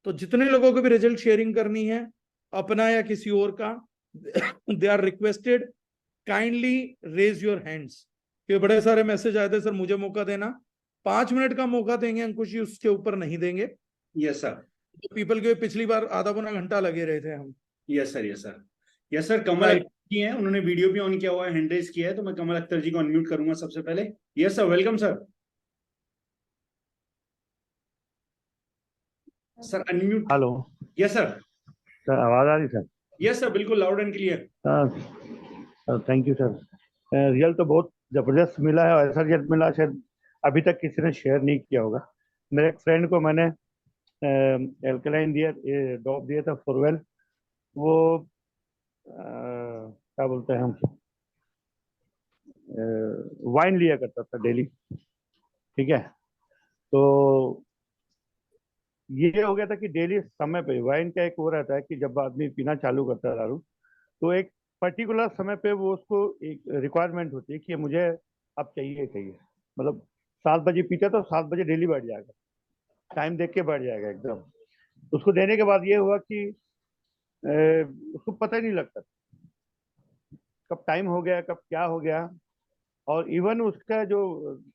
तो जितने लोगों को भी रिजल्ट शेयरिंग करनी है, अपना या किसी और का, they are requested kindly raise your hands. ये बड़े सारे मैसेज आए थे, सर मुझे मौका देना। 5 मिनट का मौका देंगे अंकुश जी, उसके ऊपर नहीं देंगे। Yes sir. पीपल के पिछली बार आधा पौना घंटा लगे रहे थे हम। Yes sir, yes sir. Yes sir, Kamal right. Akhtar ji हैं, उन्होंने वीडियो भी ऑन किया हुआ है, हैंड रेज किया है, तो मैं कमल अख्तर जी को अनम्यूट करूंगा सबसे पहले। Yes sir, welcome sir. Sir unmute. Hello yes sir. Sir, आवाज़ आ रही सर? यस सर, बिल्कुल loud and clear. Sir thank you sir. Result तो बहुत ज़बरदस्त मिला है, और ऐसा रिजल्ट मिला शायद अभी तक किसी ने शेयर नहीं किया होगा। मेरे एक फ्रेंड को मैंने एल्कलाइन दिया, ड्रॉप दिया था फॉरवेल। वो क्या बोलते हैं हम, वाइन लिया करता था डेली। ठीक है, तो ये हो गया था कि डेली समय पे वाइन का एक वो रहता है कि जब आदमी पीना चालू करता है दारू, तो एक पर्टिकुलर समय पे वो उसको एक रिक्वायरमेंट होती है कि मुझे अब चाहिए चाहिए। मतलब 7 बजे पीता तो 7 बजे डेली बैठ जाएगा, टाइम देख के बैठ जाएगा एकदम। उसको देने के बाद ये हुआ कि उसको पता ही नहीं लगता कब टाइम हो गया, कब क्या हो गया। और इवन उसका जो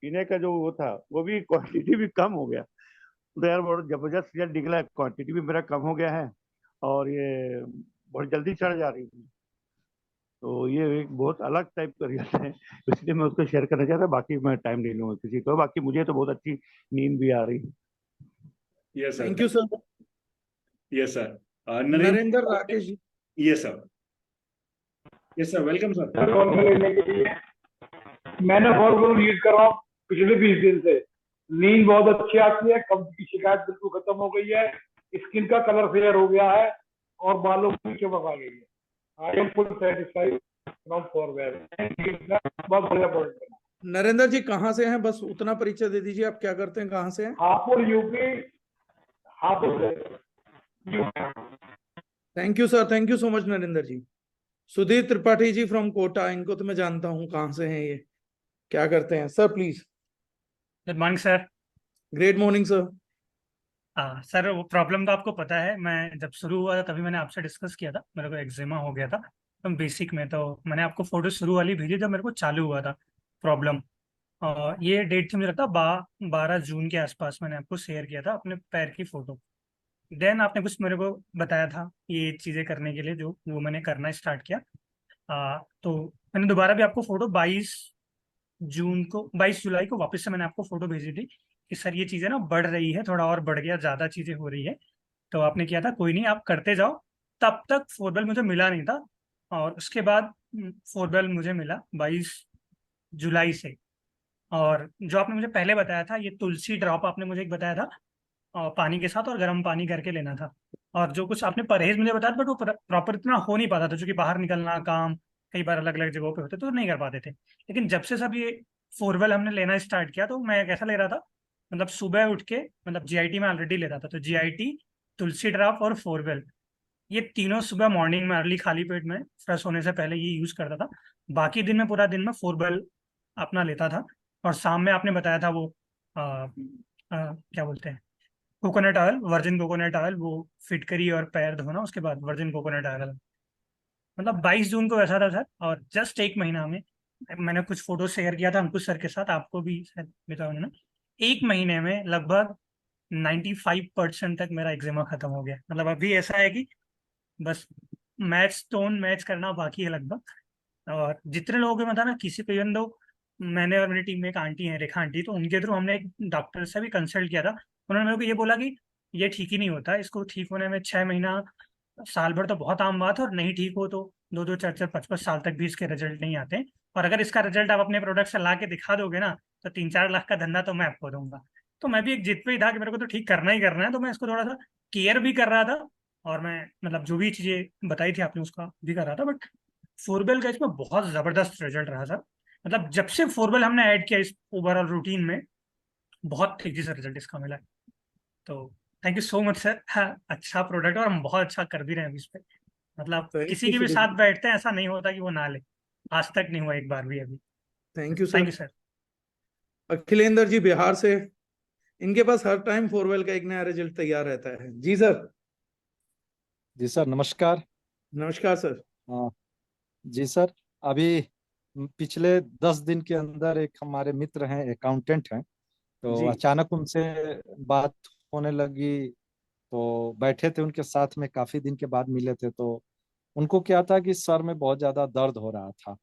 पीने का जो वो था, वो भी क्वांटिटी भी कम हो गया। तो यार बहुत जबरदस्त रिजल्ट निकला है, क्वांटिटी भी मेरा कम हो गया है, और ये बहुत जल्दी चढ़ जा रही है। तो ये एक बहुत अलग टाइप का रिजल्ट है, इसलिए मैं उसको शेयर करना चाहता। बाकी मैं टाइम नहीं लूंगा किसी को, बाकी मुझे तो बहुत अच्छी नींद भी आ रही है। Yes sir. Thank you sir. Yes sir. Narendra Narendra. Rakesh ji. Yes sir. Yes sir, welcome sir. कौन सा लेने के लिए मैंने फॉर्मूला यूज कर रहा हूँ पिछले 20 दिन से। नींद बहुत अच्छी आती है, कब्ज की शिकायत बिल्कुल खत्म हो गई है, स्किन का कलर फेयर हो गया है, और बालों की चमक आ गई है। I am full satisfied from Forever. बहुत बढ़िया प्रोडक्ट है। नरेंद्र जी कहाँ से हैं, बस उतना परिचय दे दीजिए, आप क्या करते हैं, कहाँ से हैं? Hapur UP, Hapur UP. Thank you sir, thank you so much Narendra ji. Sudhir Tripathi ji from Kota, इनको तो मैं जानता हूँ, कहाँ से हैं ये, क्या करते हैं sir, please. Good morning sir. Great morning sir. Sir वो प्रॉब्लम तो आपको पता है, मैं जब शुरू हुआ था तभी मैंने आपसे डिस्कस किया था, मेरे को एक्जिमा हो गया था तो बेसिक में। तो मैंने आपको फोटो शुरू वाली भेजी जब मेरे को चालू हुआ था प्रॉब्लम। और ये डेट थी मुझे लगता है 12 जून के आसपास मैंने आपको शेयर किया था अपने पैर की फोटो। देन आपने कुछ मेरे को बताया था ये चीज़ें करने के लिए, जो वो मैंने करना स्टार्ट किया। तो मैंने दोबारा भी आपको फोटो 22 जुलाई को वापस से मैंने आपको फोटो भेजी थी कि सर ये चीज़ें ना बढ़ रही है, थोड़ा और बढ़ गया, ज़्यादा चीज़ें हो रही है। तो आपने किया था कोई नहीं आप करते जाओ। तब तक फोरबेल मुझे मिला नहीं था, और उसके बाद फोरबेल मुझे मिला 22 जुलाई से। और जो आपने मुझे पहले बताया था ये तुलसी ड्रॉप आपने मुझे एक बताया था, और पानी के साथ और गर्म पानी करके लेना था। और जो कुछ आपने परहेज मुझे बताया, बट वो प्रॉपर इतना हो नहीं पाता था, क्योंकि बाहर निकलना काम कई बार अलग अलग जगहों पे होते तो नहीं कर पाते थे। लेकिन जब से सब ये फोरवेल हमने लेना स्टार्ट किया, तो मैं कैसा ले रहा था, मतलब सुबह उठ के, मतलब जीआईटी में ऑलरेडी लेता था, तो जीआईटी, तुलसी ड्राफ और फोरवेल, ये तीनों सुबह मॉर्निंग में अर्ली खाली पेट में फ्रेश होने से पहले ये यूज करता था। बाकी दिन में पूरा दिन में फोरवेल अपना लेता था। और शाम में आपने बताया था वो क्या बोलते हैं, coconut oil, virgin coconut oil, वो फिटकरी और पैर धोना, उसके बाद वर्जिन कोकोनट ऑयल। मतलब 22 जून को ऐसा था सर, और जस्ट एक महीना में मैंने कुछ फोटो शेयर किया था अंकुश सर के साथ, आपको भी शायद बताया उन्होंने। एक महीने में लगभग 95% तक मेरा एक्जिमा खत्म हो गया। मतलब अभी ऐसा है कि बस मैच स्टोन मैच करना बाकी है लगभग। और जितने लोगों के मतलब ना, किसी को इवन दो, मैंने और मेरी टीम में एक आंटी है रेखा आंटी, तो उनके थ्रू हमने एक डॉक्टर से भी कंसल्ट किया था। उन्होंने मेरे को ये बोला कि ये ठीक ही नहीं होता, इसको ठीक होने में 6 महीना, साल भर तो बहुत आम बात है, और नहीं ठीक हो तो 2-2 4-4 5-5 साल तक भी इसके रिजल्ट नहीं आते। और अगर इसका रिजल्ट आप अपने प्रोडक्ट से ला के दिखा दोगे ना, तो 3-4 लाख का धंधा तो मैं आपको दूंगा। तो मैं भी एक जिद पे ही था कि मेरे को तो ठीक करना ही करना है, तो मैं इसको थोड़ा सा केयर भी कर रहा था। और मैं मतलब जो भी चीजें बताई थी आपने उसका भी कर रहा था। बट फोरबेल का इसमें बहुत जबरदस्त रिजल्ट रहा सर। मतलब जब से फोरबेल हमने ऐड किया इस ओवरऑल रूटीन में, बहुत तेजी से रिजल्ट इसका मिला है। तो thank you so much sir. हाँ, अच्छा प्रोडक्ट, और हम बहुत अच्छा कर भी रहे हैं अभी इस पे। मतलब थैंक किसी यू के भी सुधीर साथ जी। बैठते हैं ऐसा नहीं होता कि वो ना ले। आज तक नहीं हुआ एक बार भी अभी। Thank you thank sir. You sir. Akhilendra ji Bihar से, इनके पास हर टाइम फोरवेल का एक नया रिजल्ट तैयार रहता है। जी सर। जी सर, नमस्कार। नमस्कार सर। हाँ, जी सर। अभी पिछले 10 दिन के अंदर एक हमारे मित्र हैं, अकाउंटेंट हैं, तो जी अचानक उनसे बात होने लगी। तो बैठे थे उनके साथ में, काफी दिन के बाद मिले थे। तो उनको क्या था कि सर में बहुत ज्यादा दर्द हो रहा था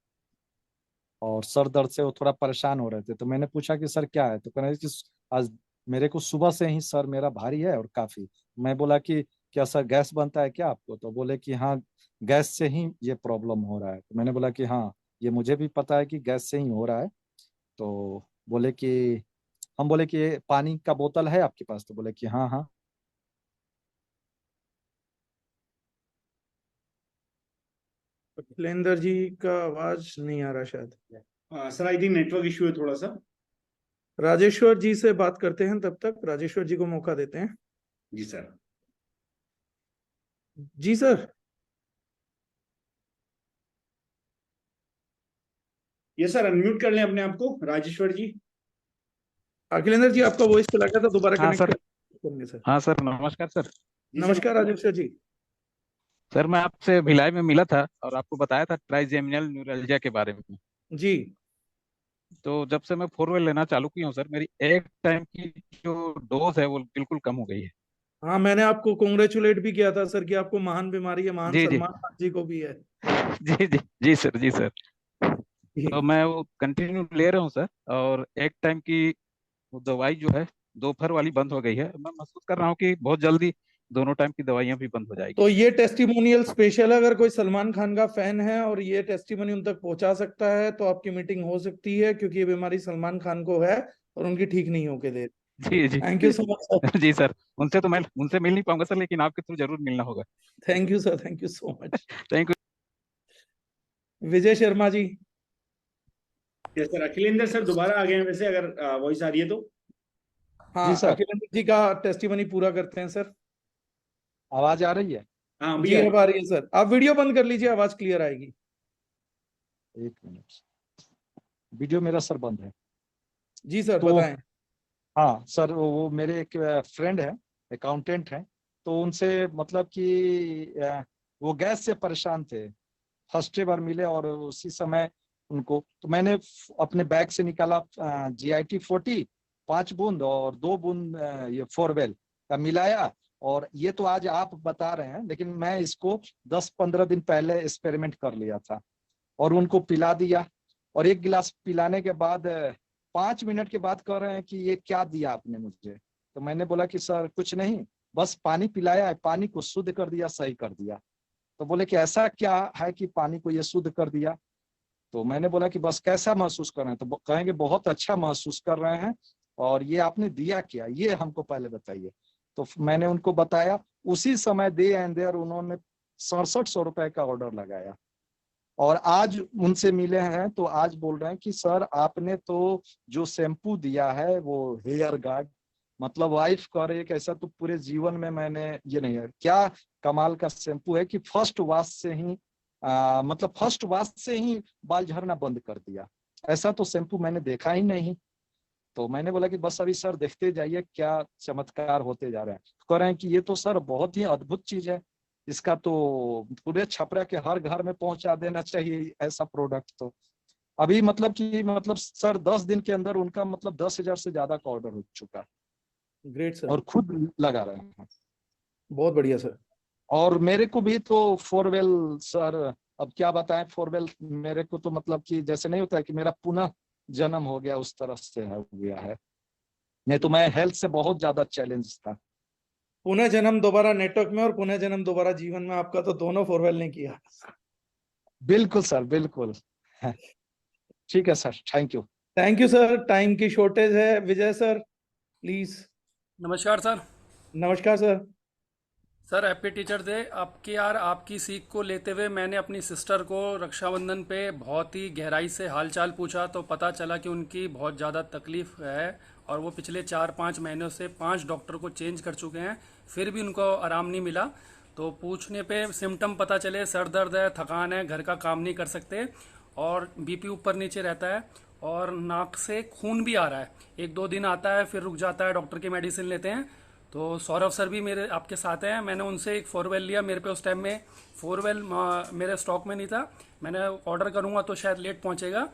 और सर दर्द से वो थोड़ा परेशान हो रहे थे। तो मैंने पूछा कि सर क्या है, तो कह रहे कि आज मेरे को सुबह से ही सर मेरा भारी है और काफी। मैं बोला कि क्या सर गैस बनता है क्या आपको? तो बोले कि हाँ, गैस से ही ये प्रॉब्लम हो रहा है। तो मैंने बोला कि हाँ, ये मुझे भी पता है कि गैस से ही हो रहा है। तो बोले कि हम बोले कि ये पानी का बोतल है आपके पास? तो बोले कि हाँ हाँ। अखिलेंद्र जी का आवाज नहीं आ रहा शायद। Sir I think network issue है थोड़ा सा। राजेश्वर जी से बात करते हैं, तब तक राजेश्वर जी को मौका देते हैं। जी सर। जी सर। ये सर अनम्यूट कर लें अपने आप को, राजेश्वर जी। अखिलेंद्र जी आपका वॉइस चला गया था, दोबारा हाँ कनेक्ट सर। करेंगे सर। हाँ सर, नमस्कार सर। जी सर। नमस्कार राजेश्वर जी। सर मैं आपसे भिलाई में मिला था और आपको बताया था ट्राइजेमिनल न्यूरल्जिया के बारे में। जी तो जब से मैं फोरवेल लेना चालू की हूँ सर, मेरी एक टाइम की जो डोज है वो बिल्कुल कम हो गई है। हाँ, मैंने आपको कॉन्ग्रेचुलेट भी किया था सर कि आपको महान बीमारी है, महान जी जी। सलमान खान जी को भी है। जी जी। जी सर, जी सर। तो जी। मैं वो कंटिन्यू ले रहा हूँ सर। और एक टाइम की वो दवाई जो है दोपहर वाली बंद हो गई है। मैं महसूस कर रहा हूँ कि बहुत जल्दी दोनों टाइम की दवाइयाँ भी बंद हो जाएगी। तो ये टेस्टिमोनियल स्पेशल है, अगर कोई सलमान खान का फैन है और ये टेस्टिमोनी उन तक पहुंचा सकता है तो आपकी मीटिंग हो सकती है, क्योंकि ये बीमारी सलमान खान को है और उनकी ठीक नहीं होके दे। जी जी। Thank you so much sir. जी सर, उनसे तो मैं उनसे मिल नहीं पाऊंगा सर, लेकिन आपके थ्रू जरूर मिलना होगा। Thank you sir, thank you so much. Thank you. Vijay Sharma ji. Yes sir, Akhilendra sir दोबारा आ गए हैं वैसे, अगर वॉइस आ रही है तो। हाँ, जी सर, अखिलेंद्र जी का टेस्टिमोनी पूरा करते हैं सर। आवाज आ रही है? हाँ अभी जी आ रही अब आ रही है सर, आप वीडियो बंद कर लीजिए, आवाज क्लियर आएगी। एक मिनट, वीडियो मेरा सर बंद है। जी सर तो बताएं। हाँ सर, वो मेरे एक फ्रेंड है, अकाउंटेंट हैं। तो उनसे मतलब कि वो गैस से परेशान थे। फर्स्ट बार मिले और उसी समय उनको, तो मैंने अपने बैग से निकाला GIT-40 5 बूंद और 2 बूंद ये फोरवेल का मिलाया। और ये तो आज आप बता रहे हैं, लेकिन मैं इसको 10-15 दिन पहले एक्सपेरिमेंट कर लिया था और उनको पिला दिया। और एक गिलास पिलाने के बाद 5 मिनट के बाद कह रहे हैं कि ये क्या दिया आपने मुझे? तो मैंने बोला कि सर कुछ नहीं, बस पानी पिलाया है, पानी को शुद्ध कर दिया, सही कर दिया। तो बोले कि ऐसा क्या है कि पानी को ये शुद्ध कर दिया? तो मैंने बोला कि बस कैसा महसूस कर रहे हैं? तो कहेंगे बहुत अच्छा महसूस कर रहे हैं। और ये आपने दिया क्या, ये हमको पहले बताइए। तो मैंने उनको बताया। उसी समय दे एंड देयर उन्होंने 6700 रुपए का ऑर्डर लगाया। और आज उनसे मिले हैं तो आज बोल रहे हैं कि सर आपने तो जो शैम्पू दिया है वो हेयर गार्ड, मतलब वाइफ कह रही है कि ऐसा तो पूरे जीवन में मैंने ये नहीं है। क्या कमाल का शैम्पू है कि फर्स्ट वॉश से ही मतलब फर्स्ट वॉश से ही बाल झड़ना बंद कर दिया। ऐसा तो शैम्पू मैंने देखा ही नहीं। तो मैंने बोला कि बस अभी सर देखते जाइए क्या चमत्कार होते जा रहे हैं। कह रहे हैं कि ये तो सर बहुत ही अद्भुत चीज है, इसका तो पूरे छपरा के हर घर में पहुंचा देना चाहिए ऐसा प्रोडक्ट। तो अभी मतलब कि मतलब सर 10 दिन के अंदर उनका मतलब 10,000 से ज्यादा का ऑर्डर हो चुका ग्रेट सर। और खुद लगा रहे हैं। बहुत बढ़िया सर। और मेरे को भी तो फोरवेल सर, अब क्या बताएं, फोरवेल मेरे को तो मतलब कि जैसे नहीं होता है कि मेरा पुनः जन्म हो गया, उस तरह से हो गया है। नहीं तो मैं हेल्थ से बहुत ज्यादा चैलेंज था। पुनः जन्म दोबारा नेटवर्क में और पुनः जन्म दोबारा जीवन में, आपका तो दोनों फोरवेल ने किया। बिल्कुल सर, बिल्कुल। ठीक है sir, thank you. Thank you sir, time की शॉर्टेज है। विजय सर प्लीज। नमस्कार सर। नमस्कार sir. Sir happy teacher day. आपकी आपकी सीख को लेते हुए मैंने अपनी सिस्टर को रक्षाबंधन पे बहुत ही गहराई से हालचाल पूछा तो पता चला कि उनकी बहुत ज़्यादा तकलीफ है और वो पिछले 4-5 महीनों से 5 डॉक्टर को चेंज कर चुके हैं, फिर भी उनको आराम नहीं मिला। तो पूछने पे सिम्टम पता चले, सर दर्द है, थकान है, घर का काम नहीं कर सकते और बीपी ऊपर नीचे रहता है और नाक से खून भी आ रहा है। 1-2 दिन आता है, फिर रुक जाता है, डॉक्टर की मेडिसिन लेते हैं। तो सौरभ सर भी मेरे आपके साथ हैं। मैंने उनसे एक फोरवेल लिया, मेरे पे उस टाइम में फोरवेल मेरे स्टॉक में नहीं था। मैंने ऑर्डर करूँगा तो शायद लेट पहुँचेगा,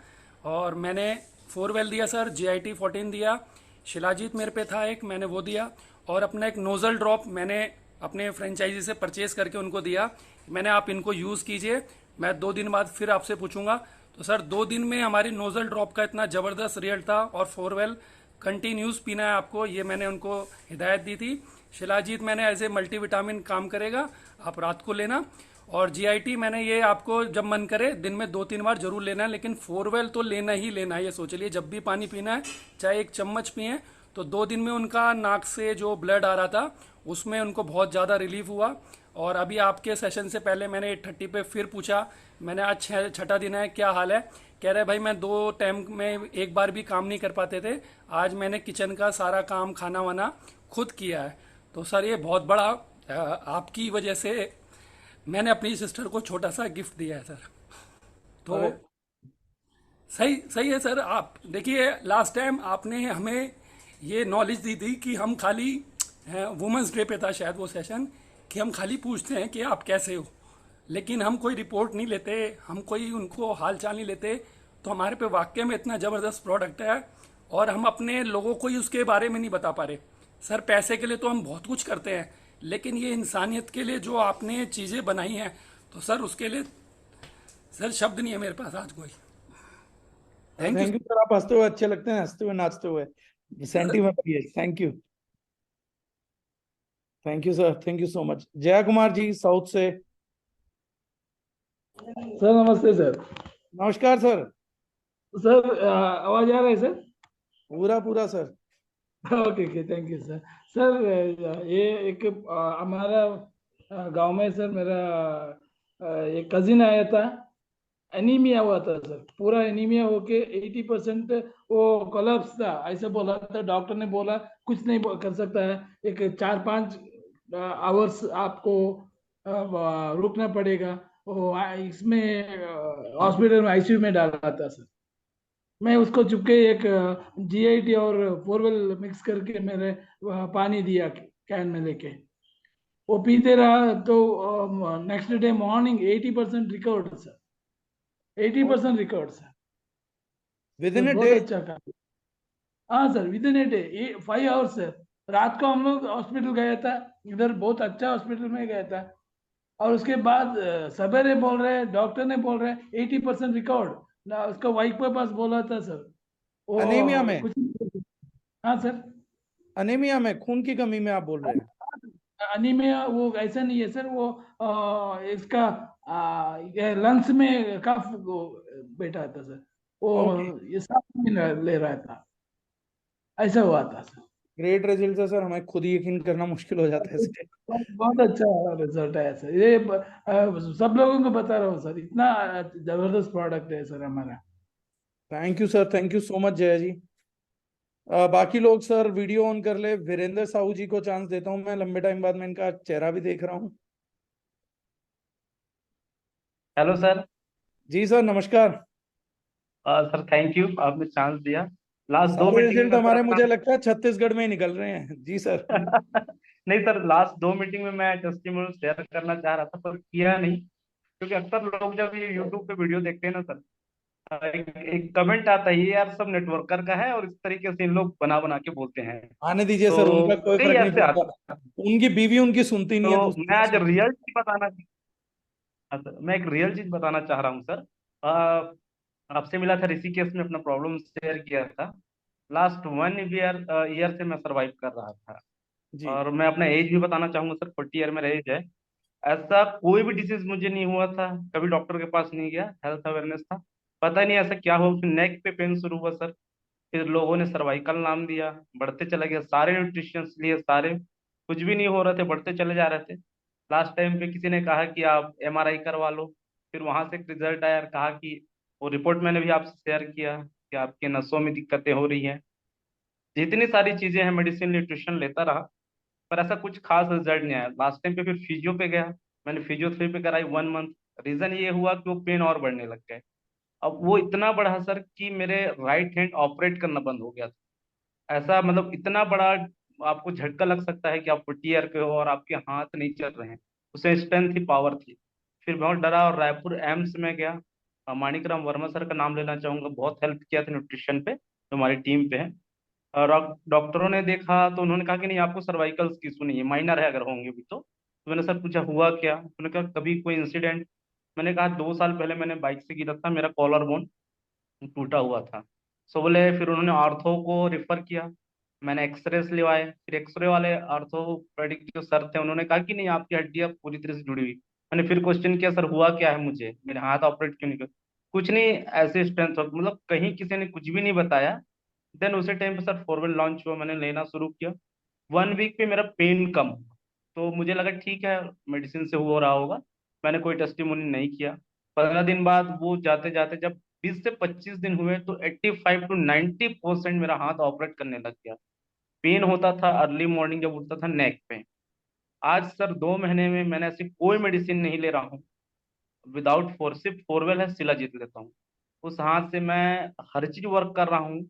और मैंने फोरवेल दिया सर, GIT 14 दिया। शिलाजीत मेरे पे था एक, मैंने वो दिया। और अपना एक नोजल ड्रॉप मैंने अपने फ्रेंचाइजी से परचेज करके उनको दिया। मैंने आप इनको यूज़ कीजिए, मैं 2 दिन बाद फिर आपसे पूछूंगा। तो सर 2 दिन में हमारी नोजल ड्रॉप का इतना ज़बरदस्त रिजल्ट था। और फोरवेल कंटिन्यूस पीना है आपको, ये मैंने उनको हिदायत दी थी। शिलाजीत मैंने एज ए मल्टीविटामिन काम करेगा, आप रात को लेना। और GIT मैंने ये आपको जब मन करे दिन में 2-3 बार जरूर लेना है, लेकिन फोरवेल तो लेना ही लेना है। ये सोच लिए जब भी पानी पीना है चाहे 1 चम्मच पिए। तो 2 दिन में उनका नाक से जो ब्लड आ रहा था उसमें उनको बहुत ज़्यादा रिलीफ हुआ। और अभी आपके सेशन से पहले मैंने 8:30 पे फिर पूछा, मैंने आज 6ठा दिन है, क्या हाल है? कह रहे भाई मैं 2 टाइम में एक बार भी काम नहीं कर पाते थे, आज मैंने किचन का सारा काम खाना वाना खुद किया है। तो सर ये बहुत बड़ा आपकी वजह से मैंने अपनी सिस्टर को छोटा सा गिफ्ट दिया है सर। तो अरे सही सही है सर। आप देखिए लास्ट टाइम आपने हमें ये नॉलेज दी थी कि हम खाली वुमेंस डे पे था शायद वो सेशन, कि हम खाली पूछते हैं कि आप कैसे हो, लेकिन हम कोई रिपोर्ट नहीं लेते, हम कोई उनको हाल चाल नहीं लेते। तो हमारे पे वाकई में इतना ज़बरदस्त प्रोडक्ट है, और हम अपने लोगों को ही उसके बारे में नहीं बता पा रहे। सर पैसे के लिए तो हम बहुत कुछ करते हैं, लेकिन ये इंसानियत के लिए जो आपने चीज़ें बनाई हैं, तो सर उसके लिए सर शब्द नहीं है मेरे पास आज कोई। Thank you thank you sir, आप हंसते हुए अच्छे लगते हैं, हंसते हुए नाचते हुए। सेंटीमेंट ये, thank you, thank you sir, thank you so much. Jaya Kumar ji south से, सर नमस्ते सर। नमस्कार सर। सर आवाज आ रहा है सर? पूरा पूरा sir. Okay okay, thank you sir. Sir ये एक हमारा गांव में सर मेरा एक कजिन आया था, एनीमिया हुआ था सर, पूरा एनीमिया होके 80% वो कोलैप्स था, ऐसे बोला था डॉक्टर ने। बोला कुछ नहीं कर सकता है, एक 4-5 आवर्स आपको रुकना पड़ेगा। वो इसमें हॉस्पिटल में ICU में डाला था सर। मैं उसको चुपके एक GIT और फोरवेल मिक्स करके मेरे पानी दिया कैन में लेके, वो पीते रहा। तो next day morning 80% recovered sir, 80% recovered sir. With तो इन ए बहुत डे? अच्छा काम। हाँ sir, with in a day, 5 hours sir. रात को हम लोग हॉस्पिटल गया था, इधर बहुत अच्छा हॉस्पिटल में गया था। और उसके बाद सवेरे बोल रहे हैं, डॉक्टर ने बोल रहे हैं 80% रिकवर्ड ना। उसका वाइफ के पास बोला था सर, अनीमिया वो में? कुछ। हाँ सर, अनीमिया में, खून की कमी में आप बोल रहे हैं? अनीमिया वो ऐसा नहीं है सर, वो इसका ये लंग्स में कफ वो बैठा था सर, वो ओके, ये सांस नहीं ले रहा था, ऐसा हुआ था सर। ग्रेट रिजल्ट है सर, हमें खुद ही यकीन करना मुश्किल हो जाता है इसके। बहुत अच्छा रिजल्ट है सर ये। सब लोगों को बता रहा हूँ सर, इतना जबरदस्त प्रोडक्ट है सर हमारा। Thank you sir, thank you so much Jaya ji. बाकी लोग सर वीडियो ऑन कर ले। वीरेंद्र साहू जी को चांस देता हूं मैं, लंबे टाइम बाद मैं इनका चेहरा भी देख रहा हूँ। Hello sir. जी सर, नमस्कार। सर थैंक यू, आपने चांस दिया। लास्ट दो सारे मीटिंग रिजल्ट में सर हमारे अपना मुझे लगता है छत्तीसगढ़ में ही निकल रहे हैं जी सर। नहीं सर, लास्ट 2 मीटिंग में मैं टेस्टिमोनियल शेयर करना चाह रहा था पर किया नहीं, क्योंकि अक्सर लोग जब ये यूट्यूब पे वीडियो देखते हैं ना सर, एक कमेंट आता है ये यार सब नेटवर्कर का है, और इस तरीके से इन लोग बना बना के बोलते हैं। आने दीजिए सर, तो उनका कोई कई फर्क नहीं ऐसे पड़ता। आता है। उनकी बीवी उनकी सुनती नहीं है, तो दूसरी मैं की आज सुनती रियल चीज बताना, हाँ सर, मैं एक रियल चीज बताना चाह रहा हूँ सर। आपसे मिला था, ऋषिकेश में अपना प्रॉब्लम शेयर किया था। लास्ट 1 ईयर ईयर से मैं सरवाइव कर रहा था। है। जी। और मैं अपना एज भी बताना चाहूंगा सर, 40 ईयर मेरा एज है। ऐसा कोई भी डिसीज मुझे नहीं हुआ था, कभी डॉक्टर के पास नहीं गया, हेल्थ अवेयरनेस था। पता नहीं ऐसा क्या हुआ, फिर नेक पे पेन शुरू हुआ सर, फिर लोगों ने सर्वाइकल नाम दिया, बढ़ते चले गए, सारे न्यूट्रिशंस लिए, सारे कुछ भी नहीं हो रहे थे, बढ़ते चले जा रहे थे। लास्ट टाइम पे किसी ने कहा कि आप MRI करवा लो, फिर वहां से एक रिजल्ट आया, कहा कि वो रिपोर्ट मैंने भी आपसे शेयर किया कि आपके नसों में दिक्कतें हो रही हैं। जितनी सारी चीजें हैं, मेडिसिन न्यूट्रिशन लेता रहा, पर ऐसा कुछ खास रिजल्ट नहीं आया। लास्ट टाइम पे फिर फिजियो पे गया, मैंने फिजियोथेरेपी कराई 1 मंथ। रीजन ये हुआ कि वो पेन और बढ़ने लग गए। अब वो इतना बड़ा सर कि मेरे राइट हैंड ऑपरेट करना बंद हो गया था। ऐसा मतलब इतना बड़ा आपको झटका लग सकता है कि आप 40 ईयर के हो और आपके हाथ नहीं चल रहे हैं। उसे स्ट्रेंथ थी, पावर थी। फिर बहुत डरा और रायपुर एम्स में गया। माणिकराम वर्मा सर का नाम लेना चाहूंगा, बहुत हेल्प किया था न्यूट्रिशन पे, जो हमारी टीम पे है। और डॉक्टरों ने देखा तो उन्होंने कहा कि नहीं, आपको सर्वाइकल की इशू नहीं है, माइनर है अगर होंगे भी तो मैंने सर पूछा हुआ क्या, उन्होंने कहा कभी कोई इंसिडेंट। मैंने कहा 2 साल पहले मैंने बाइक से गिरा था, मेरा कॉलर बोन टूटा हुआ था। सो बोले, फिर उन्होंने ऑर्थो को रिफर किया। मैंने एक्सरे लिवाए, फिर एक्सरे वाले ऑर्थोपेडिक जो सर थे उन्होंने कहा कि नहीं, आपकी हड्डियां पूरी तरह से जुड़ी हुई। मैंने फिर क्वेश्चन किया, सर हुआ क्या है मुझे, मेरे हाथ ऑपरेट क्यों नहीं कर। कुछ नहीं, ऐसे स्ट्रेंथ हो, मतलब कहीं किसी ने कुछ भी नहीं बताया। देन उसी टाइम पे सर फॉरवेल लॉन्च हुआ, मैंने लेना शुरू किया। 1 वीक पे मेरा पेन कम, तो मुझे लगा ठीक है, मेडिसिन से हो रहा होगा। मैंने कोई टेस्टिमोनी नहीं किया। 15 दिन बाद वो जाते जाते जब 20 से 25 दिन हुए तो 85 to 90% मेरा हाथ ऑपरेट करने लग गया। पेन होता था अर्ली मॉर्निंग जब उठता था नेक पे। आज सर 2 महीने में मैंने ऐसी कोई मेडिसिन नहीं ले रहा हूँ। विदाउट फोर, सिर्फ फोरवेल है, शिलाजीत लेता हूँ। उस हाथ से मैं हर चीज वर्क कर रहा हूँ।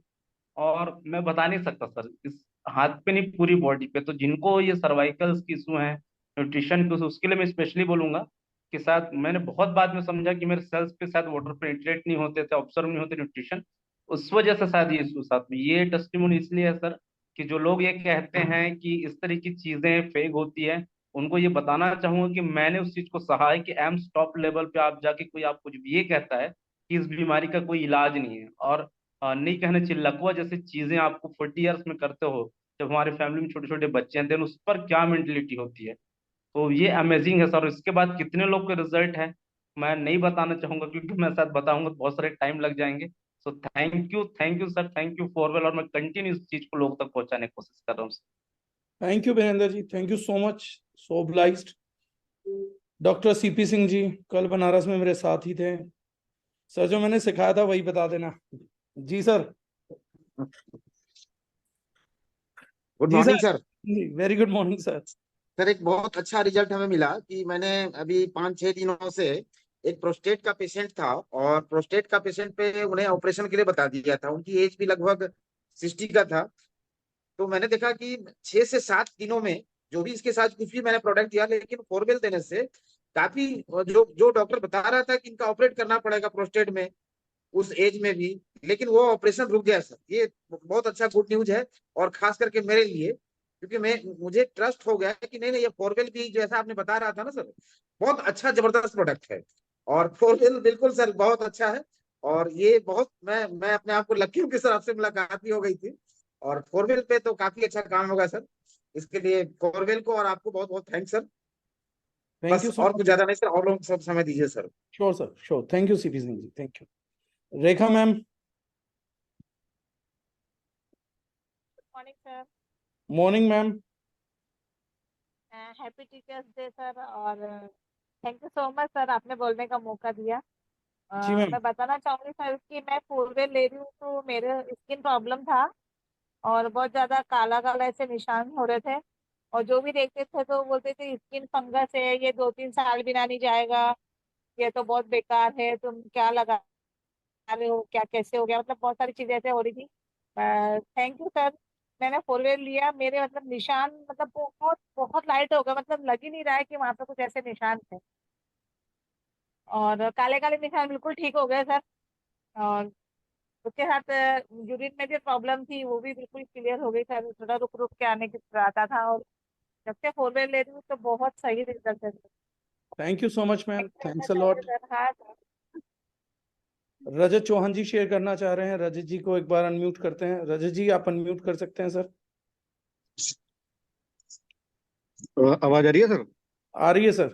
और मैं बता नहीं सकता सर, इस हाथ पे नहीं, पूरी बॉडी पे। तो जिनको ये सर्वाइकल्स की इशू है, न्यूट्रिशन के issue, उसके लिए मैं स्पेशली बोलूंगा कि शायद मैंने बहुत बाद में समझा कि मेरे सेल्स पे शायद वाटर पेनिट्रेट नहीं होते थे, ऑब्जर्व नहीं होते न्यूट्रिशन। उस वजह से शायद ये इशू साथ में। ये टेस्टिमोनी इसलिए है सर कि जो लोग ये कहते हैं कि इस तरह की चीजें फेक होती है, उनको ये बताना चाहूंगा कि मैंने उस चीज को सहा है कि एम्स टॉप लेवल पे आप जाके कोई आप कुछ भी ये कहता है कि इस बीमारी का कोई इलाज नहीं है। और नहीं कहने चाहिए, लकवा जैसी चीजें आपको 40 ईयर्स में करते हो, जब हमारे फैमिली में छोटे छोटे बच्चे हैं, देन उस पर क्या मेंटेलिटी होती है। तो ये अमेजिंग है सर। और इसके बाद कितने लोग के रिजल्ट है मैं नहीं बताना चाहूंगा, क्योंकि मैं शायद बताऊंगा तो बहुत सारे टाइम लग जाएंगे। So thank you sir, thank you Forever. और मैं कंटिन्यू इस चीज को लोग तक पहुंचाने की कोशिश कर रहा हूँ। Thank you Virendra ji, thank you so much, so obliged। Doctor CP Singh ji कल बनारस में मेरे साथ ही थे सर, जो मैंने सिखाया था वही बता देना। जी सर। गुड जी मॉर्निंग सर। सर। जी, very good morning sir. Sir एक बहुत अच्छा रिजल्ट हमें मिला कि मैंने अभी 5-6 दिनों से एक प्रोस्टेट का पेशेंट था, और प्रोस्टेट का पेशेंट पे उन्हें ऑपरेशन के लिए बता दिया था। उनकी एज भी लगभग 60 का था। तो मैंने देखा कि 6 से 7 दिनों में जो भी इसके साथ कुछ भी मैंने प्रोडक्ट दिया, लेकिन फोरवेल देने से काफी, जो जो डॉक्टर बता रहा था कि इनका ऑपरेट करना पड़ेगा प्रोस्टेट में उस एज में भी, लेकिन वो ऑपरेशन रुक गया सर। ये बहुत अच्छा गुड न्यूज है, और खास करके मेरे लिए, क्योंकि मुझे ट्रस्ट हो गया है कि नहीं नहीं, ये फोरवेल भी जैसा आपने बता रहा था ना सर, बहुत अच्छा जबरदस्त प्रोडक्ट है। और फोरवेल बिल्कुल सर बहुत अच्छा है। और ये बहुत, मैं अपने आप को लकी हूँ कि सर आपसे मुलाकात भी हो गई थी। और फोरवेल पे तो काफी अच्छा काम होगा सर। इसके लिए फोरवेल को और आपको बहुत बहुत थैंक्स सर। थैंक बस यू सो और मच। कुछ ज्यादा नहीं सर, और लोग सब समय दीजिए sir. Sure sir, sure. Thank you CP Singh ji, thank you. Rekha ma'am. Morning sir. Morning ma'am. Happy teachers day sir. और thank you so much sir, आपने बोलने का मौका दिया। जी मैम। मैं बताना चाहूंगी सर कि मैं फोरवेल ले रही हूँ तो मेरे स्किन प्रॉब्लम था, और बहुत ज्यादा काला काला ऐसे निशान हो रहे थे। और जो भी देखते थे तो बोलते थे स्किन फंगस है, ये 2-3 साल बिना नहीं जाएगा, ये तो बहुत बेकार है, तुम क्या लगा रहे हो, क्या कैसे हो गया, मतलब बहुत सारी चीजें ऐसे हो रही थी। Thank you sir. मैंने फोरवेल लिया, मेरे मतलब निशान मतलब बहुत बहुत लाइट हो गए, मतलब लग ही नहीं रहा है कि वहां पे कुछ ऐसे निशान थे। और काले काले निशान बिल्कुल ठीक हो गए सर। और उसके साथ यूरिन में जो प्रॉब्लम थी वो भी बिल्कुल क्लियर हो गई सर, थोड़ा रुक रुक के आने की आता था। और जब से फोरवेल ले रही हूँ तो बहुत सही रिजल्ट है sir. Thank you so much ma'am, thank you करना थैंक्स अ चाहूंगी लॉट। सर। हाँ सर। रजत चौहान जी शेयर करना चाह रहे हैं, रजत जी को एक बार अनम्यूट करते हैं। रजत जी आप अनम्यूट कर सकते हैं सर। आवाज आ रही है सर? आ रही है सर।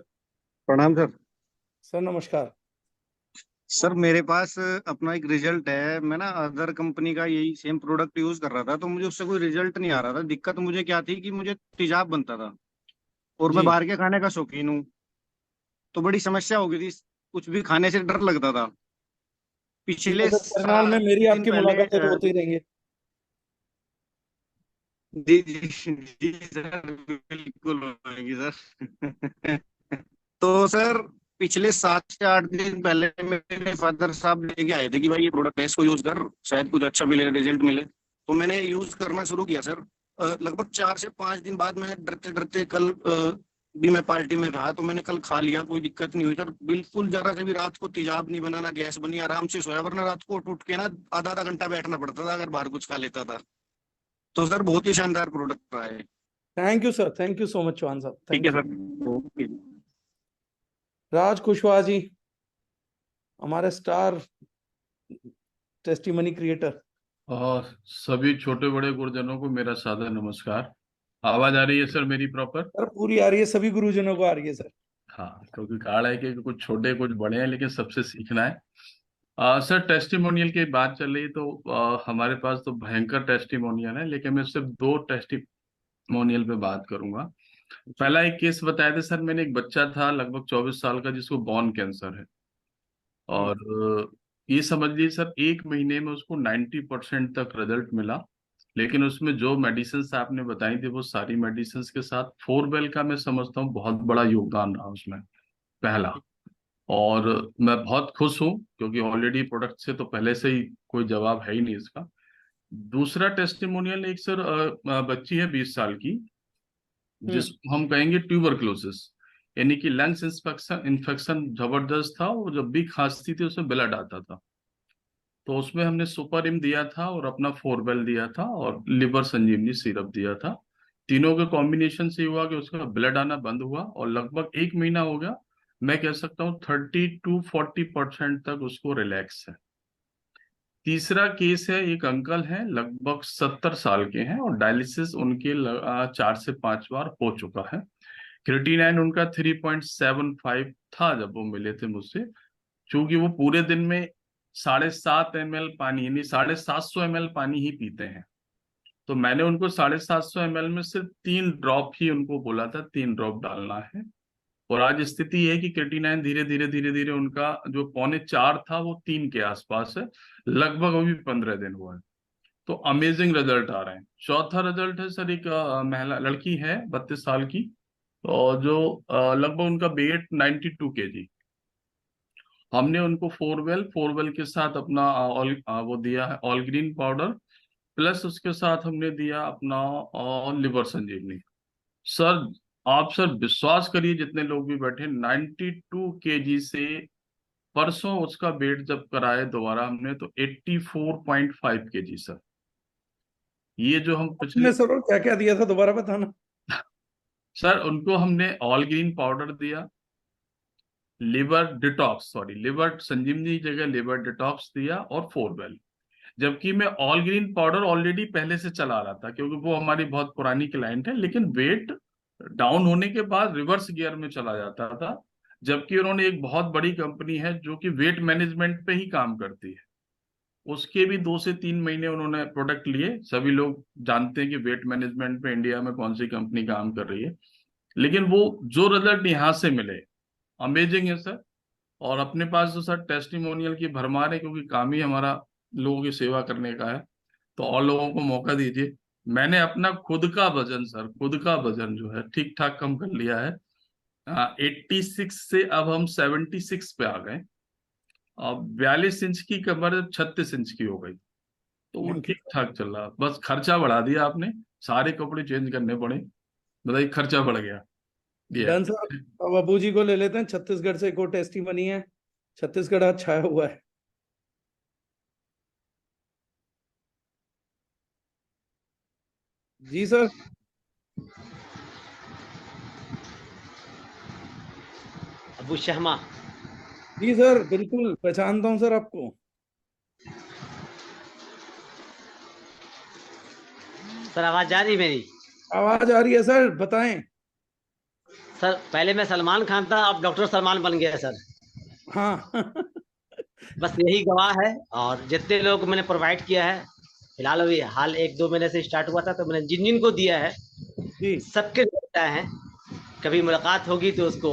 प्रणाम सर। सर नमस्कार। सर मेरे पास अपना एक रिजल्ट है। मैं ना अदर कंपनी का यही सेम प्रोडक्ट यूज कर रहा था, तो मुझे उससे कोई रिजल्ट नहीं आ रहा था। दिक्कत मुझे क्या थी कि मुझे तेजाब बनता था, और मैं जी। बाहर के खाने का शौकीन हूँ। तो बड़ी समस्या हो गई थी, कुछ भी खाने से डर लगता था। ठीक है पिछले सर, करनाल में 7 मेरी दिन आपकी पहले मुलाकातें तो होती रहेंगी। जी जी जी सर, बिल्कुल होगी सर। तो सर पिछले 7 से 8 दिन पहले मेरे फादर साहब लेके आए थे कि भाई ये प्रोडक्ट है, इसको यूज कर, शायद कुछ अच्छा मिले, रिजल्ट मिले। तो मैंने यूज करना शुरू किया सर। लगभग 4 से 5 दिन बाद मैंने डरते डरते कल भी मैं पार्टी में था, तो मैंने कल खा लिया, कोई दिक्कत नहीं हुई सर। बिल्कुल जरा से भी रात को तेजाब नहीं बना, ना गैस बनी, आराम से सोया। वरना रात को उठ के ना आधा आधा घंटा बैठना पड़ता था अगर बाहर कुछ खा लेता था। तो सर बहुत ही शानदार प्रोडक्ट रहा है। Thank you sir, thank you so much Chauhan साहब। ठीक है thank sir, okay. Raj Kushwaha ji, हमारे स्टार टेस्टिमनी क्रिएटर। और सभी छोटे बड़े गुरुजनों को मेरा सादर नमस्कार। आवाज आ रही है सर मेरी प्रॉपर? सर पूरी आ रही है, सभी गुरुजनों को आ रही है सर। हाँ, क्योंकि कहा है कि कुछ छोटे कुछ बड़े हैं, लेकिन सबसे सीखना है। सर टेस्टिमोनियल की बात चल रही, तो हमारे पास तो भयंकर टेस्टिमोनियल है, लेकिन मैं सिर्फ 2 टेस्टिमोनियल पे बात करूंगा। पहला एक केस बताया था सर, मैंने एक बच्चा था लगभग 24 साल का, जिसको बोन कैंसर है। और ये समझ लीजिए सर 1 महीने में उसको 90% तक रिजल्ट मिला। लेकिन उसमें जो मेडिसिन आपने बताई थी, वो सारी मेडिसिन के साथ 4वेल का मैं समझता हूँ बहुत बड़ा योगदान रहा उसमें, पहला। और मैं बहुत खुश हूँ, क्योंकि ऑलरेडी प्रोडक्ट से तो पहले से ही कोई जवाब है ही नहीं इसका। दूसरा टेस्टिमोनियल एक सर बच्ची है 20 साल की, जिसको हम कहेंगे ट्यूबरक्लोसिस, यानी कि लंग्स इन्फेक्शन जबरदस्त था, और जब भी खांसती थी उसमें ब्लड आता था। तो उसमें हमने सुपरइम दिया था और अपना 4वेल दिया था और लिवर संजीवनी सिरप दिया था। तीनों के कॉम्बिनेशन से हुआ कि उसका ब्लड आना बंद हुआ, और लगभग 1 महीना हो गया। मैं कह सकता हूँ 30 to 40% तक उसको रिलैक्स है। तीसरा केस है, एक अंकल हैं लगभग 70 साल के हैं, और डायलिसिस उनके 4 से 5 बार हो चुका है। क्रिएटिनिन उनका 3.75 था जब वो मिले थे मुझसे। चूंकि वो पूरे दिन में 7.5 ml पानी, यानी 750 ml पानी ही पीते हैं, तो मैंने उनको 750 ml में सिर्फ 3 ड्रॉप ही उनको बोला था, 3 ड्रॉप डालना है। और आज स्थिति ये है कि क्रिएटिनिन धीरे धीरे धीरे धीरे उनका जो 3.25 था वो 3 के आसपास है, लगभग अभी 15 दिन हुआ है। तो अमेजिंग रिजल्ट आ रहे हैं। चौथा रिजल्ट है सर, एक महिला लड़की है 32 साल की, और जो लगभग उनका वेट 92 kg। हमने उनको 4वेल के साथ अपना वो दिया है ऑल ग्रीन पाउडर, प्लस उसके साथ हमने दिया अपना लिवर संजीवनी। सर आप सर विश्वास करिए, जितने लोग भी बैठे, 92 kg से परसों उसका वेट जब कराए दोबारा हमने, तो 84.5 kg सर। ये जो हम पिछले सर क्या क्या दिया था दोबारा बताना। सर उनको हमने ऑल ग्रीन पाउडर दिया, लिवर संजीवनी की जगह लिवर डिटॉक्स दिया, और 4वेल। जबकि मैं ऑल ग्रीन पाउडर ऑलरेडी पहले से चला रहा था, क्योंकि वो हमारी बहुत पुरानी क्लाइंट है, लेकिन वेट डाउन होने के बाद रिवर्स गियर में चला जाता था। जबकि उन्होंने एक बहुत बड़ी कंपनी है जो कि वेट मैनेजमेंट पे ही काम करती है, उसके भी 2 से 3 महीने उन्होंने प्रोडक्ट लिए। सभी लोग जानते हैं कि वेट मैनेजमेंट पे इंडिया में कौन सी कंपनी काम कर रही है, लेकिन वो जो रिजल्ट यहाँ से मिले अमेजिंग है सर। और अपने पास तो सर टेस्टिमोनियल की भरमार है, क्योंकि काम ही हमारा लोगों की सेवा करने का है, तो और लोगों को मौका दीजिए। मैंने अपना खुद का वजन जो है ठीक ठाक कम कर लिया है। 86 से अब हम 76 पे आ गए। अब 42 इंच की कमर 36 इंच की हो गई, तो वो ठीक ठाक चल रहा। बस खर्चा बढ़ा दिया आपने, सारे कपड़े चेंज करने पड़े, बताइए खर्चा बढ़ गया। डन सर, अब अबू जी को ले लेते हैं। छत्तीसगढ़ से एक और टेस्टिमनी है, छत्तीसगढ़ आज छाया हुआ है। जी सर। अबू शर्मा। जी सर, बिल्कुल पहचानता हूँ सर आपको। सर आवाज जा रही मेरी? आवाज आ रही है सर, बताएं। सर पहले मैं सलमान खान था, अब डॉक्टर सलमान बन गया सर। हाँ बस यही गवाह है। और जितने लोग मैंने प्रोवाइड किया है, फिलहाल अभी हाल 1-2 महीने से स्टार्ट हुआ था, तो मैंने जिन जिन को दिया है सबके रिजल्ट आए हैं। कभी मुलाकात होगी तो उसको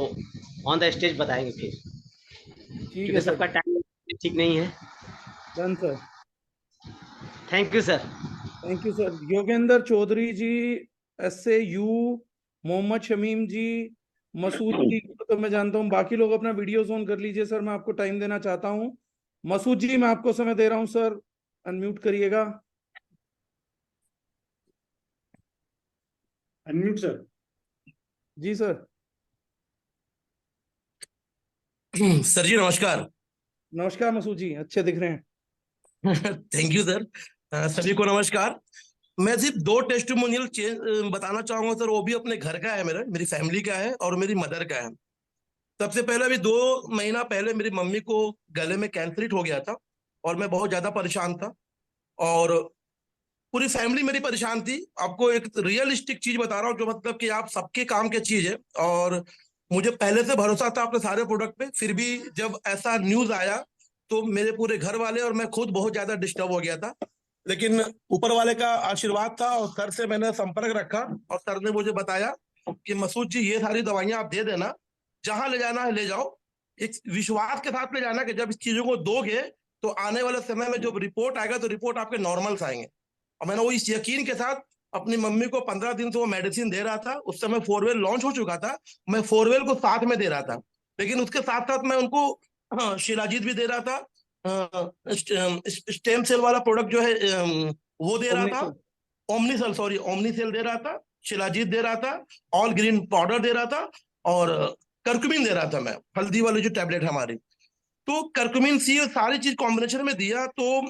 ऑन द स्टेज बताएंगे फिर, क्योंकि सबका टाइम ठीक नहीं है। Done sir, thank you sir. Thank you sir. Yogendra Chaudhary ji, SAU, Mohammed Shamim ji, Masood ji को तो मैं जानता हूँ, बाकी लोग अपना वीडियोस ऑन कर लीजिए सर, मैं आपको टाइम देना चाहता हूँ। मसूद जी मैं आपको समय दे रहा हूँ सर, अनम्यूट करिएगा। Unmute sir. जी सर। सर जी नमस्कार। नमस्कार मसूद जी, अच्छे दिख रहे हैं। Thank you sir. सभी को नमस्कार। मैं सिर्फ 2 टेस्टिमोनियल बताना चाहूंगा सर, वो भी अपने घर का है, मेरी फैमिली का है और मेरी मदर का है। सबसे पहले अभी 2 महीना पहले मेरी मम्मी को गले में कैंसर हो गया था और मैं बहुत ज्यादा परेशान था और पूरी फैमिली मेरी परेशान थी। आपको एक रियलिस्टिक चीज बता रहा हूँ जो मतलब कि आप सबके काम की चीज है, और मुझे पहले से भरोसा था अपने सारे प्रोडक्ट पे, फिर भी जब ऐसा न्यूज आया तो मेरे पूरे घर वाले और मैं खुद बहुत ज्यादा डिस्टर्ब हो गया था। लेकिन ऊपर वाले का आशीर्वाद था और सर से मैंने संपर्क रखा और सर ने मुझे बताया कि मसूद जी ये सारी दवाइयां आप दे देना, जहां ले जाना है ले जाओ, एक विश्वास के साथ ले जाना कि जब इस चीजों को दोगे तो आने वाले समय में जब रिपोर्ट आएगा तो रिपोर्ट आपके नॉर्मल आएंगे। और मैंने वो इस यकीन के साथ अपनी मम्मी को 15 दिन से वो मेडिसिन दे रहा था। उस समय फोरवेल लॉन्च हो चुका था, मैं फोरवेल को साथ में दे रहा था, लेकिन उसके साथ साथ मैं उनको शिलाजीत भी दे रहा था, स्टेम सेल वाला प्रोडक्ट जो है वो दे रहा था, ओमनीसेल दे रहा था, शिलाजीत दे रहा था, ऑल ग्रीन पाउडर दे रहा था और कर्कुमिन दे रहा था मैं, हल्दी वाली जो टैबलेट हमारी। तो कर्कुमिन सी सारी चीज कॉम्बिनेशन में दिया तो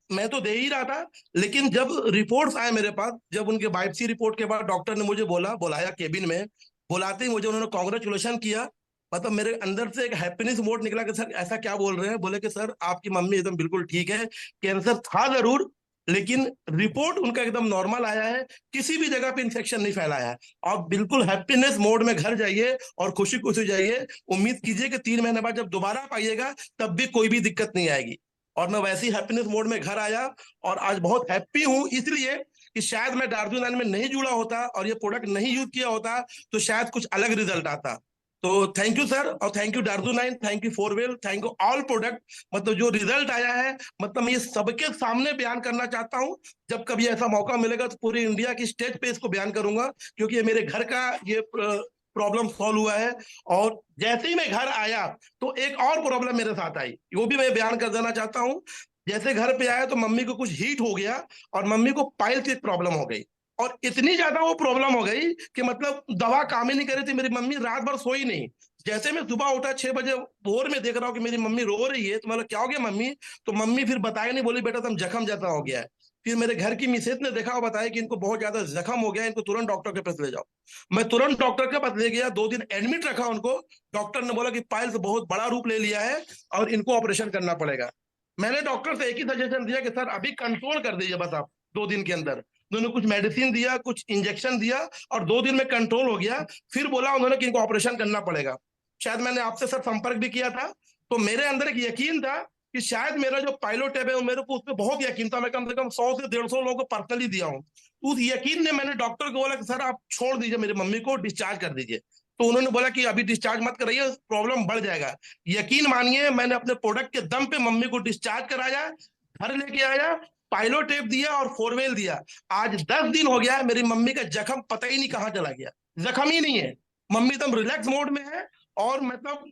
मैं तो दे ही रहा था। लेकिन जब रिपोर्ट्स आए मेरे पास, जब उनके बायोप्सी रिपोर्ट के बाद डॉक्टर ने मुझे बुलाया केबिन में, बुलाते ही मुझे उन्होंने कांग्रेचुलेशन किया। मतलब मेरे अंदर से एक हैप्पीनेस मोड निकला कि सर ऐसा क्या बोल रहे हैं। बोले कि सर आपकी मम्मी एकदम बिल्कुल ठीक है, कैंसर था जरूर लेकिन रिपोर्ट उनका एकदम नॉर्मल आया है, किसी भी जगह पे इन्फेक्शन नहीं फैलाया है। आप बिल्कुल हैप्पीनेस मोड में घर जाइए और खुशी खुशी जाइए। उम्मीद कीजिए कि 3 महीने बाद जब दोबारा पाइएगा तब भी कोई भी दिक्कत नहीं आएगी। और मैं वैसी हैप्पीनेस मोड में घर आया और आज बहुत हैप्पी हूं, इसलिए कि शायद मैं डार्जुनाइन में नहीं जुड़ा होता और ये प्रोडक्ट नहीं यूज किया होता तो शायद कुछ अलग रिजल्ट आता। तो थैंक यू सर, और थैंक यू डार्जुनाइन, thank you Forever, thank you all product. मतलब जो रिजल्ट आया है, मतलब मैं ये सबके सामने बयान करना चाहता हूँ। जब कभी ऐसा मौका मिलेगा तो पूरी इंडिया की स्टेज पे इसको बयान करूंगा, क्योंकि ये मेरे घर का ये प्रॉब्लम सॉल्व हुआ है। और जैसे ही मैं घर आया तो एक और प्रॉब्लम मेरे साथ आई, वो भी मैं बयान कर देना चाहता हूँ। जैसे घर पे आया तो मम्मी को कुछ हीट हो गया और मम्मी को पाइल्स की प्रॉब्लम हो गई, और इतनी ज्यादा वो प्रॉब्लम हो गई कि मतलब दवा काम ही नहीं कर रही थी। मेरी मम्मी रात भर सोई नहीं। जैसे मैं सुबह उठा 6 बजे भोर में देख रहा हूँ कि मेरी मम्मी रो रही है, तो मतलब क्या हो गया मम्मी? तो मम्मी फिर बताया नहीं, बोली बेटा तुम जख्म जैसा हो गया है। फिर मेरे घर की मिसेज ने देखा और बताया कि इनको बहुत ज्यादा जख्म हो गया, इनको तुरंत डॉक्टर के पास ले जाओ। मैं तुरंत डॉक्टर के पास ले गया, 2 दिन एडमिट रखा उनको। डॉक्टर ने बोला कि पाइल्स बहुत बड़ा रूप ले लिया है और इनको ऑपरेशन करना पड़ेगा। मैंने डॉक्टर से एक ही सजेशन दिया कि सर अभी कंट्रोल कर दीजिए बस आप 2 दिन के अंदर। उन्होंने कुछ मेडिसिन दिया, कुछ इंजेक्शन दिया और 2 दिन में कंट्रोल हो गया। फिर बोला उन्होंने कि इनको ऑपरेशन करना पड़ेगा। शायद मैंने आपसे सर संपर्क भी किया था, तो मेरे अंदर एक यकीन था कि शायद मेरा जो पायलट है मेरे को उस पर बहुत यकीन था। मैं कम से कम 100 से 150 लोगों को पर्सनली दिया हूँ। उस यकीन ने मैंने डॉक्टर को बोला कि सर आप छोड़ दीजिए मेरी मम्मी को, डिस्चार्ज कर दीजिए। तो उन्होंने बोला कि अभी डिस्चार्ज मत कराइए, प्रॉब्लम बढ़ जाएगा। यकीन मानिए मैंने अपने प्रोडक्ट के दम पे मम्मी को डिस्चार्ज कराया, घर लेके आया, पाइलो टेप दिया और फोरवेल दिया। आज 10 दिन हो गया है, मेरी मम्मी का जख्म पता ही नहीं कहाँ चला गया, जख्म ही नहीं है। मम्मी एकदम रिलैक्स मोड में है और मतलब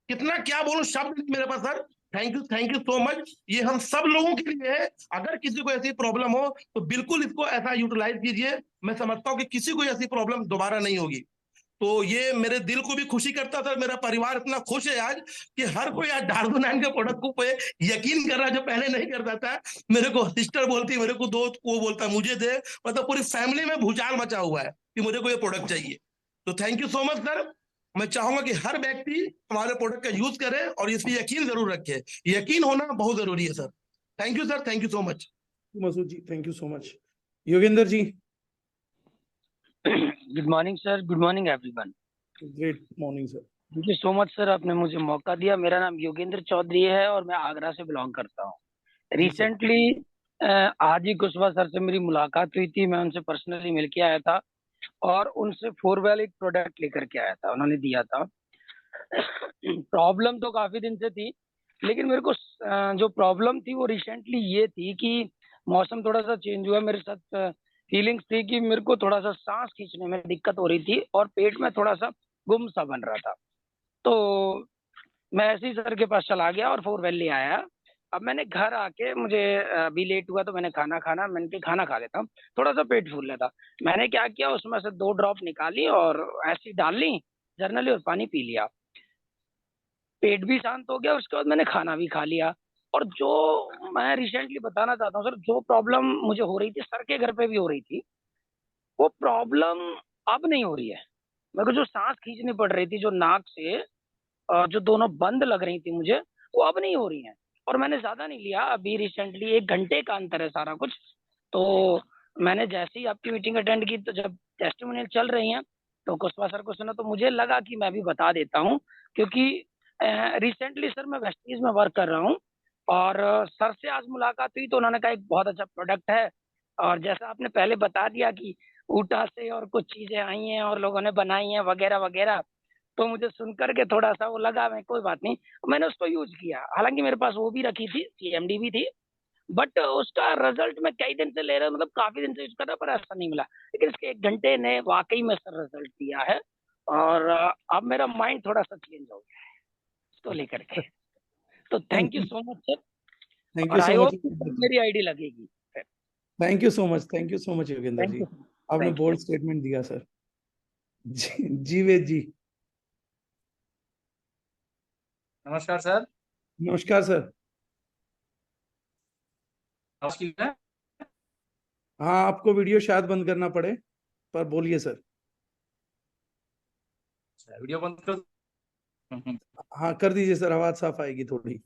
कितना क्या बोलूं, शब्द नहीं मेरे पास sir. Thank you so much. ये हम सब लोगों के लिए है। अगर किसी को ऐसी प्रॉब्लम हो तो बिल्कुल इसको ऐसा यूटिलाइज कीजिए। मैं समझता हूँ कि किसी को ऐसी प्रॉब्लम दोबारा नहीं होगी। तो ये मेरे दिल को भी खुशी करता था। मेरा परिवार इतना खुश है आज कि हर कोई आज डार्जुनाइन के प्रोडक्ट को पे यकीन कर रहा है, जो पहले नहीं करता था। मेरे को सिस्टर बोलती, मेरे को दोस्त वो बोलता मुझे दे। मतलब पूरी फैमिली में भूचाल मचा हुआ है कि मुझे को ये प्रोडक्ट चाहिए। तो thank you so much sir. मैं चाहूंगा कि हर व्यक्ति हमारे प्रोडक्ट का यूज करे और इस पर यकीन जरूर रखे। यकीन होना बहुत जरूरी है sir. Thank you sir, thank you so much. Masood ji thank you so much. Yogendra ji. Good morning sir, good morning everyone. Great morning sir. Thank you so much sir, आपने मुझे मौका दिया। मेरा नाम योगेंद्र चौधरी है और मैं आगरा से बिलोंग करता हूँ। रिसेंटली आज ही कुशवा सर से मेरी मुलाकात हुई थी। मैं उनसे पर्सनली मिल के आया था और उनसे फोरवेल एक प्रोडक्ट लेकर के आया था, उन्होंने दिया था। प्रॉब्लम तो काफी दिन से थी, लेकिन मेरे को जो प्रॉब्लम थी वो रिसेंटली ये थी कि मौसम थोड़ा सा चेंज हुआ, मेरे साथ फीलिंग्स थी कि मेरे को थोड़ा सा सांस खींचने में दिक्कत हो रही थी और पेट में थोड़ा सा गुम सा बन रहा था। तो मैं ऐसे ही सर के पास चला गया और 4 वेल ले आया। अब मैंने घर आके, मुझे अभी लेट हुआ तो मैंने खाना खा लेता हूँ, थोड़ा सा पेट फूल लेता। मैंने क्या किया, उसमें से 2 ड्रॉप निकाली और ऐसी डाल ली जर्नली और पानी पी लिया। पेट भी शांत हो गया, उसके बाद मैंने खाना भी खा लिया। और जो मैं रिसेंटली बताना चाहता हूँ सर, जो प्रॉब्लम मुझे हो रही थी, सर के घर पे भी हो रही थी, वो प्रॉब्लम अब नहीं हो रही है। मेरे को जो सांस खींचनी पड़ रही थी, जो नाक से जो दोनों बंद लग रही थी मुझे, वो अब नहीं हो रही है। और मैंने ज्यादा नहीं लिया, अभी रिसेंटली 1 घंटे का अंतर है सारा कुछ। तो मैंने जैसे ही आपकी मीटिंग अटेंड की, तो जब टेस्टिमोनियल चल रही हैं तो कुशवा सर को सुना, तो मुझे लगा कि मैं भी बता देता हूँ, क्योंकि रिसेंटली सर मैं वेस्टीज में वर्क कर रहा हूँ और सर से आज मुलाकात हुई तो उन्होंने कहा एक बहुत अच्छा प्रोडक्ट है। और जैसा आपने पहले बता दिया कि ऊटा से और कुछ चीजें आई हैं और लोगों ने बनाई हैं वगैरह वगैरह, तो मुझे सुनकर के थोड़ा सा वो लगा, मैं कोई बात नहीं, मैंने उसको यूज किया। हालांकि मेरे पास वो भी रखी थी, CMD भी थी, बट उसका रिजल्ट मैं कई दिन से ले रहा, मतलब काफी दिन से यूज कर रहा, पर ऐसा नहीं मिला। लेकिन इसके 1 घंटे ने वाकई में सर रिजल्ट दिया है और अब मेरा माइंड थोड़ा सा चेंज हो गया है इसको लेकर के। तो thank you so much sir, thank और you I so hope much. मेरी आईडी लगेगी। Thank you so much Yogendra thank ji, you, आपने थैंक यू। बोल्ड स्टेटमेंट दिया सर। जीवेद जी। नमस्कार सर। नमस्कार सर। आवाज क्लियर है? हाँ, आपको वीडियो शायद बंद करना पड़े, पर बोलिए सर। वीडियो बंद कर। हाँ, कर दीजिए सर, आवाज साफ आएगी थोड़ी।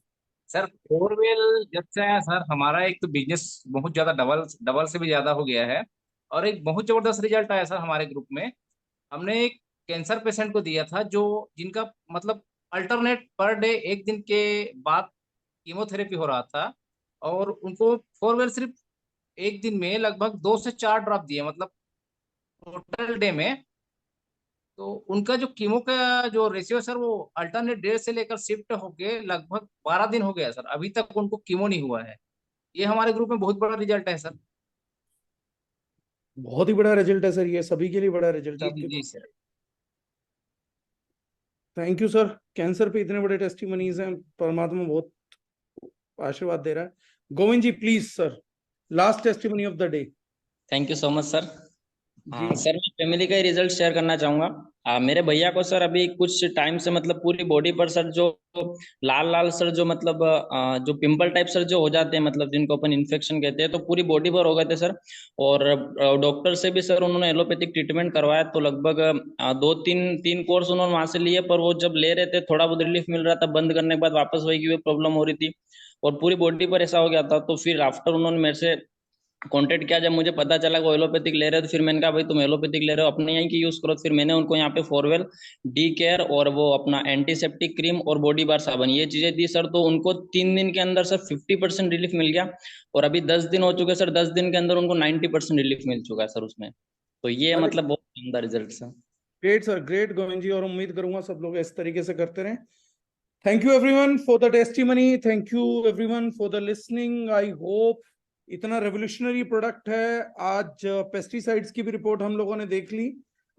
सर फोरवेल जब से है सर, हमारा एक तो बिजनेस बहुत ज्यादा डबल से भी ज्यादा हो गया है और एक बहुत जबरदस्त रिजल्ट आया सर हमारे ग्रुप में। हमने एक कैंसर पेशेंट को दिया था, जो जिनका मतलब अल्टरनेट पर डे 1 दिन के बाद कीमोथेरेपी हो रहा था, और उनको फोरवेल सिर्फ 1 दिन में लगभग 2 से 4 ड्रॉप दिए, मतलब टोटल डे में। तो उनका जो कीमो का जो रेशियो सर, वो अल्टरनेट डे से लेकर शिफ्ट होके लगभग 12 दिन हो गया सर, अभी तक उनको कीमो नहीं हुआ है। ये हमारे ग्रुप में बहुत बड़ा रिजल्ट है सर। बहुत ही बड़ा रिजल्ट है सर, ये सभी के लिए बड़ा रिजल्ट है जी जी आपके। जी sir. Thank you sir. Cancer पे इतने बड़े टेस्टिमनीज हैं, परमात्मा बहुत आशीर्वाद दे रहा है। Govind ji please sir, last testimony of the day. Thank you so much sir. जी सर मैं फैमिली का ही रिजल्ट शेयर करना चाहूंगा। मेरे भैया को सर अभी कुछ टाइम से मतलब पूरी बॉडी पर सर जो लाल लाल सर जो मतलब जो पिंपल टाइप सर जो हो जाते हैं, मतलब जिनको अपन इन्फेक्शन कहते हैं, तो पूरी बॉडी पर हो गए थे सर। और डॉक्टर से भी सर उन्होंने एलोपैथिक ट्रीटमेंट करवाया, तो लगभग 2-3 कोर्स उन्होंने वहां से लिए, पर वो जब ले रहे थे थोड़ा बहुत रिलीफ मिल रहा था, बंद करने के बाद वापस वही की प्रॉब्लम हो रही थी और पूरी बॉडी पर ऐसा हो गया था। तो फिर आफ्टर उन्होंने मेरे से कांटेक्ट किया, जब मुझे पता चला कि वो एलोपैथिक ले रहे हैं, तो फिर मैंने कहा भाई तुम एलोपैथिक ले रहे हो, अपने यहाँ की यूज करो। फिर मैंने उनको यहाँ पे फोरवेल, डी केयर और वो अपना एंटीसेप्टिक क्रीम और बॉडी बार साबन, ये चीजें दी सर। तो उनको 3 दिन के अंदर सर 50% रिलीफ मिल गया, और अभी 10 दिन हो चुके सर, 10 दिन के अंदर उनको 90% रिलीफ मिल चुका है सर उसमें। तो ये मतलब बहुत शानदार result sir. Great sir, great Govind ji, और उम्मीद करूंगा सब लोग इस तरीके से करते रहें। Thank you everyone for the testimony, thank you everyone for the listening. I hope इतना रेवोल्यूशनरी प्रोडक्ट है। आज पेस्टिसाइड्स की भी रिपोर्ट हम लोगों ने देख ली,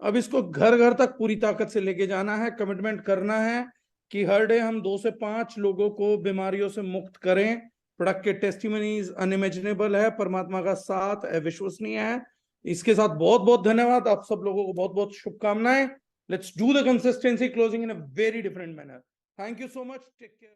अब इसको घर घर तक पूरी ताकत से लेके जाना है। कमिटमेंट करना है कि हर डे हम 2 से 5 लोगों को बीमारियों से मुक्त करें। प्रोडक्ट के टेस्टिमनीज अनइमेजिनेबल है, परमात्मा का साथ अविश्वसनीय है। इसके साथ बहुत बहुत धन्यवाद, आप सब लोगों को बहुत बहुत शुभकामनाएं। Let's do the consistency closing in a very different manner. Thank you so much, take care.